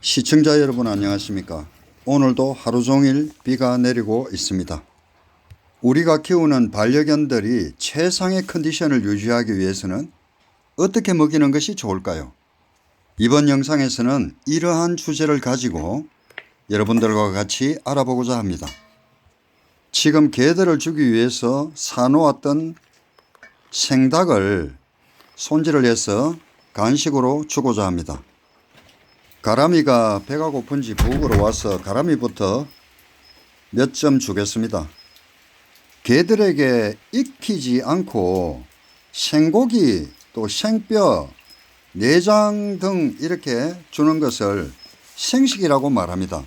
시청자 여러분 안녕하십니까. 오늘도 하루 종일 비가 내리고 있습니다. 우리가 키우는 반려견들이 최상의 컨디션을 유지하기 위해서는 어떻게 먹이는 것이 좋을까요? 이번 영상에서는 이러한 주제를 가지고 여러분들과 같이 알아보고자 합니다. 지금 개들을 주기 위해서 사놓았던 생닭을 손질을 해서 간식으로 주고자 합니다. 가람이가 배가 고픈지 부엌으로 와서 가람이부터 몇 점 주겠습니다. 개들에게 익히지 않고 생고기 또 생뼈, 내장 등 이렇게 주는 것을 생식이라고 말합니다.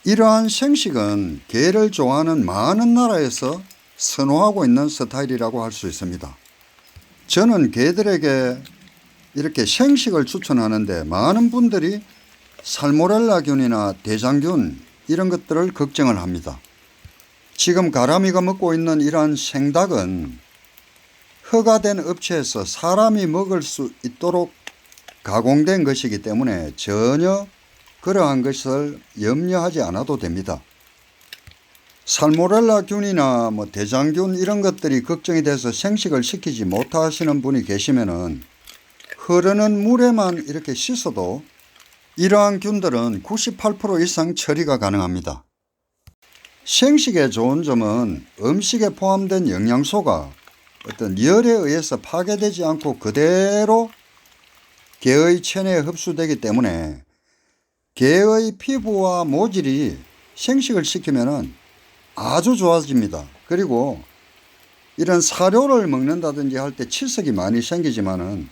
이러한 생식은 개를 좋아하는 많은 나라에서 선호하고 있는 스타일이라고 할 수 있습니다. 저는 개들에게 이렇게 생식을 추천하는데 많은 분들이 살모렐라균이나 대장균 이런 것들을 걱정을 합니다. 지금 가람이가 먹고 있는 이러한 생닭은 허가된 업체에서 사람이 먹을 수 있도록 가공된 것이기 때문에 전혀 그러한 것을 염려하지 않아도 됩니다. 살모렐라균이나 대장균 이런 것들이 걱정이 돼서 생식을 시키지 못하시는 분이 계시면은 흐르는 물에만 이렇게 씻어도 이러한 균들은 98% 이상 처리가 가능합니다. 생식의 좋은 점은 음식에 포함된 영양소가 어떤 열에 의해서 파괴되지 않고 그대로 개의 체내에 흡수되기 때문에 개의 피부와 모질이 생식을 시키면 아주 좋아집니다. 그리고 이런 사료를 먹는다든지 할 때 치석이 많이 생기지만은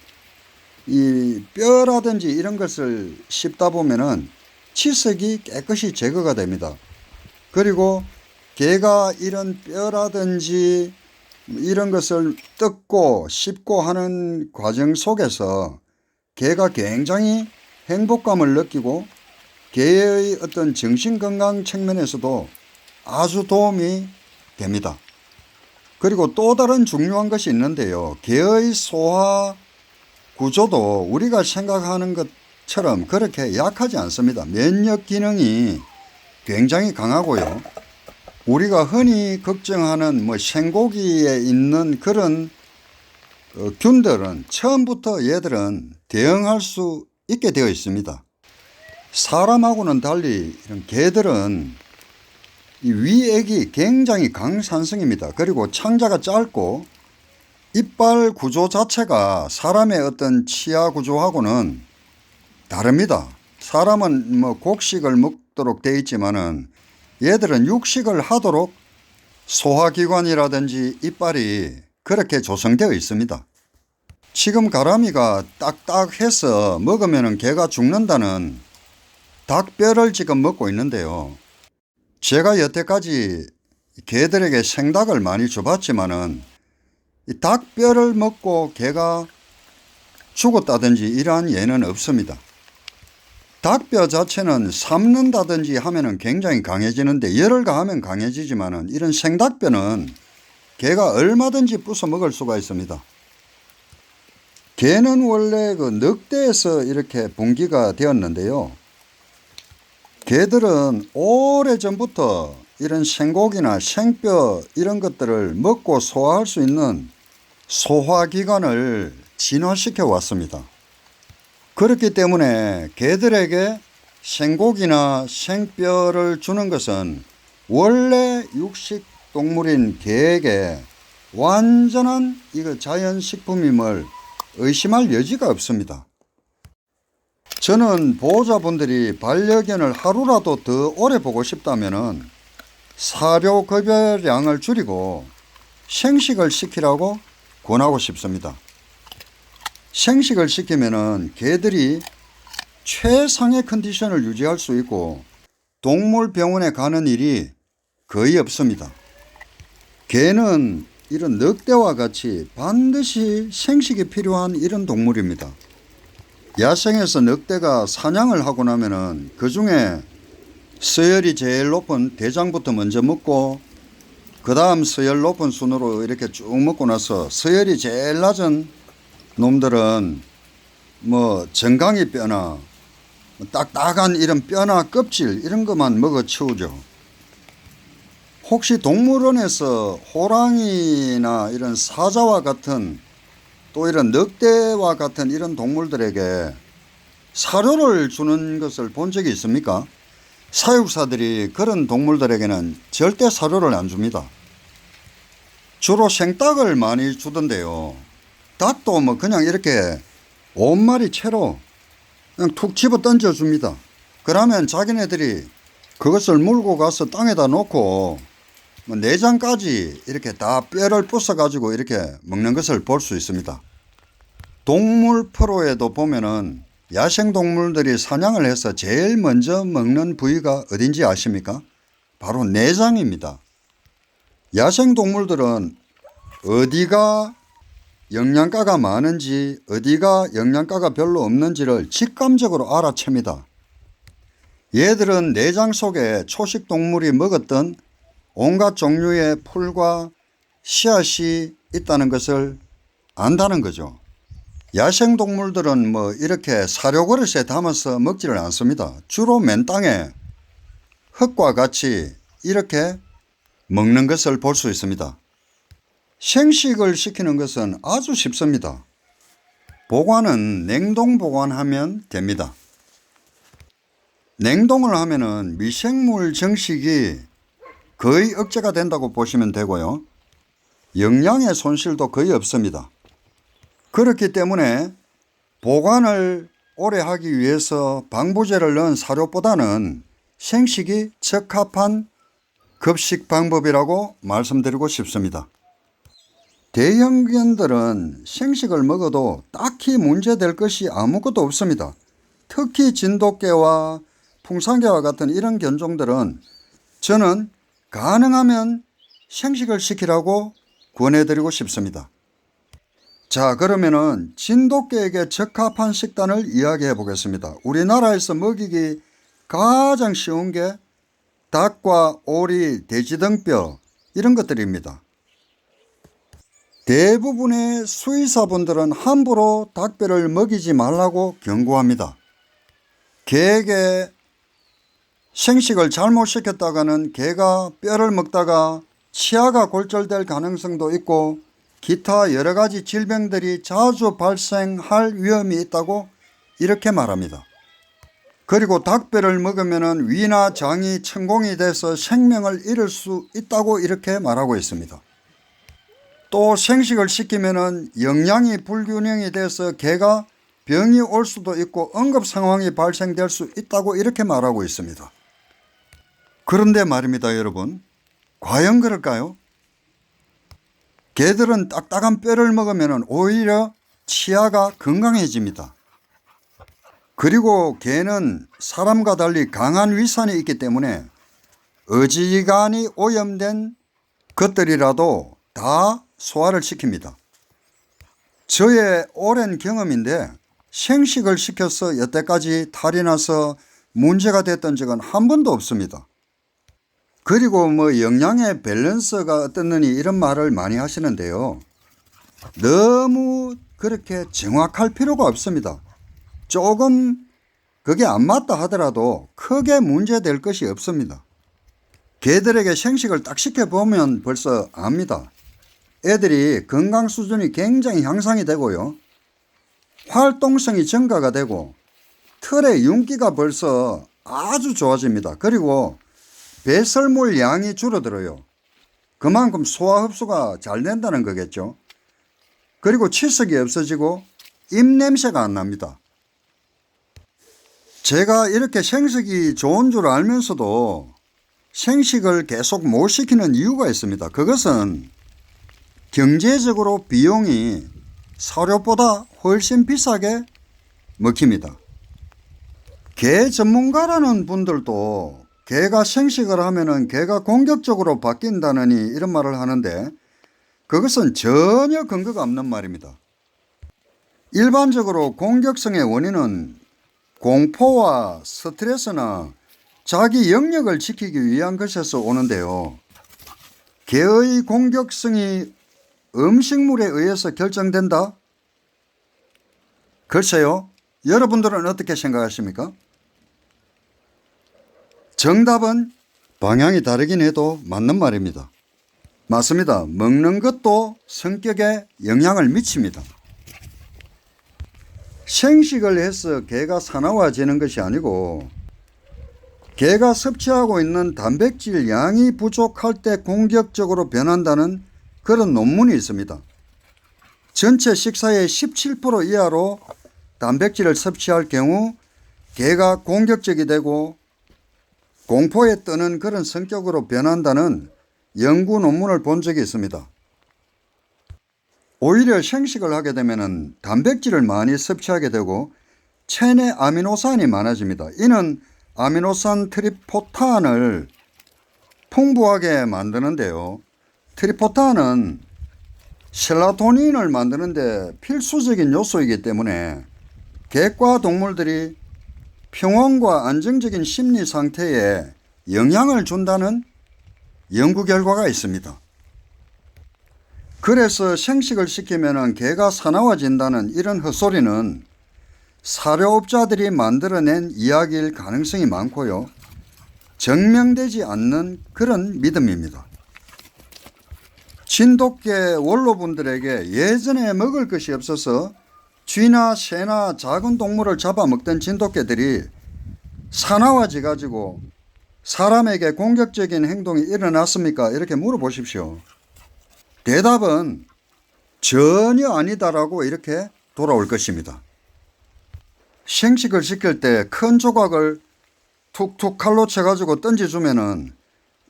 이 뼈라든지 이런 것을 씹다 보면은 치석이 깨끗이 제거가 됩니다. 그리고 개가 이런 뼈라든지 이런 것을 뜯고 씹고 하는 과정 속에서 개가 굉장히 행복감을 느끼고 개의 어떤 정신건강 측면에서도 아주 도움이 됩니다. 그리고 또 다른 중요한 것이 있는데요. 개의 소화 구조도 우리가 생각하는 것처럼 그렇게 약하지 않습니다. 면역 기능이 굉장히 강하고요. 우리가 흔히 걱정하는 생고기에 있는 그런 균들은 처음부터 얘들은 대응할 수 있게 되어 있습니다. 사람하고는 달리 이런 개들은 이 위액이 굉장히 강산성입니다. 그리고 창자가 짧고 이빨 구조 자체가 사람의 어떤 치아 구조하고는 다릅니다. 사람은 곡식을 먹도록 되어 있지만은 얘들은 육식을 하도록 소화기관이라든지 이빨이 그렇게 조성되어 있습니다. 지금 가람이가 딱딱해서 먹으면 개가 죽는다는 닭뼈를 지금 먹고 있는데요. 제가 여태까지 개들에게 생닭을 많이 줘봤지만은 이 닭뼈를 먹고 개가 죽었다든지 이러한 예는 없습니다. 닭뼈 자체는 삶는다든지 하면은 굉장히 강해지는데 열을 가하면 강해지지만은 이런 생닭뼈는 개가 얼마든지 부숴 먹을 수가 있습니다. 개는 원래 그 늑대에서 이렇게 분기가 되었는데요. 개들은 오래전부터 이런 생고기나 생뼈 이런 것들을 먹고 소화할 수 있는 소화기관을 진화시켜 왔습니다. 그렇기 때문에 개들에게 생고기나 생뼈를 주는 것은 원래 육식 동물인 개에게 완전한 이거 자연식품임을 의심할 여지가 없습니다. 저는 보호자분들이 반려견을 하루라도 더 오래 보고 싶다면은 사료 급여량을 줄이고 생식을 시키라고 권하고 싶습니다. 생식을 시키면은 개들이 최상의 컨디션을 유지할 수 있고 동물병원에 가는 일이 거의 없습니다. 개는 이런 늑대와 같이 반드시 생식이 필요한 이런 동물입니다. 야생에서 늑대가 사냥을 하고 나면은 그 중에 서열이 제일 높은 대장부터 먼저 먹고 그 다음 서열 높은 순으로 이렇게 쭉 먹고 나서 서열이 제일 낮은 놈들은 정강이 뼈나 딱딱한 이런 뼈나 껍질 이런 것만 먹어 치우죠. 혹시 동물원에서 호랑이나 이런 사자와 같은 또 이런 늑대와 같은 이런 동물들에게 사료를 주는 것을 본 적이 있습니까? 사육사들이 그런 동물들에게는 절대 사료를 안 줍니다. 주로 생닭을 많이 주던데요. 닭도 뭐 그냥 이렇게 5마리 채로 그냥 툭 집어 던져 줍니다. 그러면 자기네들이 그것을 물고 가서 땅에다 놓고 뭐 내장까지 이렇게 다 뼈를 부숴 가지고 이렇게 먹는 것을 볼 수 있습니다. 동물 프로에도 보면은 야생동물들이 사냥을 해서 제일 먼저 먹는 부위가 어딘지 아십니까? 바로 내장입니다. 야생동물들은 어디가 영양가가 많은지 어디가 영양가가 별로 없는지를 직감적으로 알아챕니다. 얘들은 내장 속에 초식동물이 먹었던 온갖 종류의 풀과 씨앗이 있다는 것을 안다는 거죠. 야생동물들은 뭐 이렇게 사료 그릇에 담아서 먹지를 않습니다. 주로 맨 땅에 흙과 같이 이렇게 먹는 것을 볼 수 있습니다. 생식을 시키는 것은 아주 쉽습니다. 보관은 냉동 보관하면 됩니다. 냉동을 하면은 미생물 정식이 거의 억제가 된다고 보시면 되고요. 영양의 손실도 거의 없습니다. 그렇기 때문에 보관을 오래 하기 위해서 방부제를 넣은 사료보다는 생식이 적합한 급식 방법이라고 말씀드리고 싶습니다. 대형견들은 생식을 먹어도 딱히 문제될 것이 아무것도 없습니다. 특히 진돗개와 풍산개와 같은 이런 견종들은 저는 가능하면 생식을 시키라고 권해드리고 싶습니다. 자, 그러면은 진돗개에게 적합한 식단을 이야기해 보겠습니다. 우리나라에서 먹이기 가장 쉬운 게 닭과 오리, 돼지등뼈 이런 것들입니다. 대부분의 수의사분들은 함부로 닭뼈를 먹이지 말라고 경고합니다. 개에게 생식을 잘못 시켰다가는 개가 뼈를 먹다가 치아가 골절될 가능성도 있고 기타 여러 가지 질병들이 자주 발생할 위험이 있다고 이렇게 말합니다. 그리고 닭뼈를 먹으면 위나 장이 천공이 돼서 생명을 잃을 수 있다고 이렇게 말하고 있습니다. 또 생식을 시키면 영양이 불균형이 돼서 개가 병이 올 수도 있고 응급 상황이 발생될 수 있다고 이렇게 말하고 있습니다. 그런데 말입니다, 여러분. 과연 그럴까요? 개들은 딱딱한 뼈를 먹으면 오히려 치아가 건강해집니다. 그리고 개는 사람과 달리 강한 위산이 있기 때문에 어지간히 오염된 것들이라도 다 소화를 시킵니다. 저의 오랜 경험인데 생식을 시켜서 여태까지 탈이 나서 문제가 됐던 적은 한 번도 없습니다. 그리고 뭐 영양의 밸런스가 어떻느니 이런 말을 많이 하시는데요. 너무 그렇게 정확할 필요가 없습니다. 조금 그게 안 맞다 하더라도 크게 문제될 것이 없습니다. 개들에게 생식을 딱 시켜보면 벌써 압니다. 애들이 건강 수준이 굉장히 향상이 되고요. 활동성이 증가가 되고 털의 윤기가 벌써 아주 좋아집니다. 그리고 배설물 양이 줄어들어요. 그만큼 소화 흡수가 잘 된다는 거겠죠. 그리고 치석이 없어지고 입냄새가 안 납니다. 제가 이렇게 생식이 좋은 줄 알면서도 생식을 계속 못 시키는 이유가 있습니다. 그것은 경제적으로 비용이 사료보다 훨씬 비싸게 먹힙니다. 개 전문가라는 분들도 개가 생식을 하면은 개가 공격적으로 바뀐다느니 이런 말을 하는데 그것은 전혀 근거가 없는 말입니다. 일반적으로 공격성의 원인은 공포와 스트레스나 자기 영역을 지키기 위한 것에서 오는데요. 개의 공격성이 음식물에 의해서 결정된다? 글쎄요. 여러분들은 어떻게 생각하십니까? 정답은 방향이 다르긴 해도 맞는 말입니다. 맞습니다. 먹는 것도 성격에 영향을 미칩니다. 생식을 해서 개가 사나워지는 것이 아니고 개가 섭취하고 있는 단백질 양이 부족할 때 공격적으로 변한다는 그런 논문이 있습니다. 전체 식사의 17% 이하로 단백질을 섭취할 경우 개가 공격적이 되고 공포에 떠는 그런 성격으로 변한다는 연구 논문을 본 적이 있습니다. 오히려 생식을 하게 되면 단백질을 많이 섭취하게 되고 체내 아미노산이 많아집니다. 이는 아미노산 트리포탄을 풍부하게 만드는데요. 트리포탄은 셀라토닌을 만드는데 필수적인 요소이기 때문에 개과 동물들이 평온과 안정적인 심리 상태에 영향을 준다는 연구 결과가 있습니다. 그래서 생식을 시키면 개가 사나워진다는 이런 헛소리는 사료업자들이 만들어낸 이야기일 가능성이 많고요. 증명되지 않는 그런 믿음입니다. 진돗개 원로분들에게 예전에 먹을 것이 없어서 쥐나 새나 작은 동물을 잡아먹던 진돗개들이 사나워져 가지고 사람에게 공격적인 행동이 일어났습니까? 이렇게 물어보십시오. 대답은 전혀 아니다라고 이렇게 돌아올 것입니다. 생식을 시킬 때 큰 조각을 툭툭 칼로 쳐가지고 던져주면은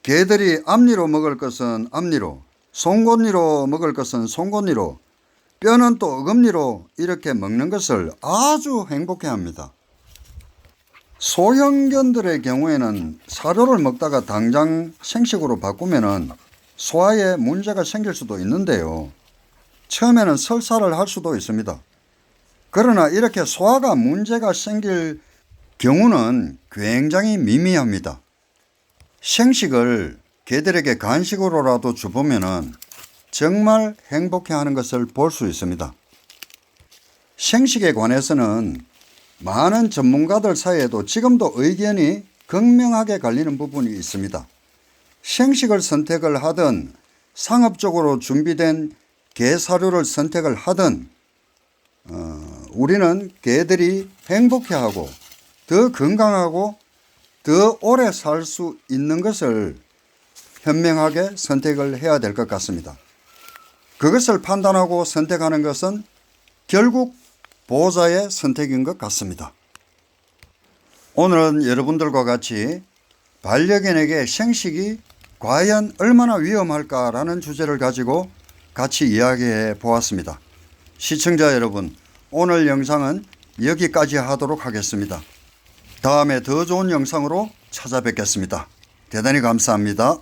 개들이 앞니로 먹을 것은 앞니로, 송곳니로 먹을 것은 송곳니로, 뼈는 또 어금니로 이렇게 먹는 것을 아주 행복해합니다. 소형견들의 경우에는 사료를 먹다가 당장 생식으로 바꾸면은 소화에 문제가 생길 수도 있는데요. 처음에는 설사를 할 수도 있습니다. 그러나 이렇게 소화가 문제가 생길 경우는 굉장히 미미합니다. 생식을 개들에게 간식으로라도 주보면은 정말 행복해하는 것을 볼 수 있습니다. 생식에 관해서는 많은 전문가들 사이에도 지금도 의견이 극명하게 갈리는 부분이 있습니다. 생식을 선택을 하든 상업적으로 준비된 개 사료를 선택을 하든 우리는 개들이 행복해하고 더 건강하고 더 오래 살 수 있는 것을 현명하게 선택을 해야 될 것 같습니다. 그것을 판단하고 선택하는 것은 결국 보호자의 선택인 것 같습니다. 오늘은 여러분들과 같이 반려견에게 생식이 과연 얼마나 위험할까라는 주제를 가지고 같이 이야기해 보았습니다. 시청자 여러분, 오늘 영상은 여기까지 하도록 하겠습니다. 다음에 더 좋은 영상으로 찾아뵙겠습니다. 대단히 감사합니다.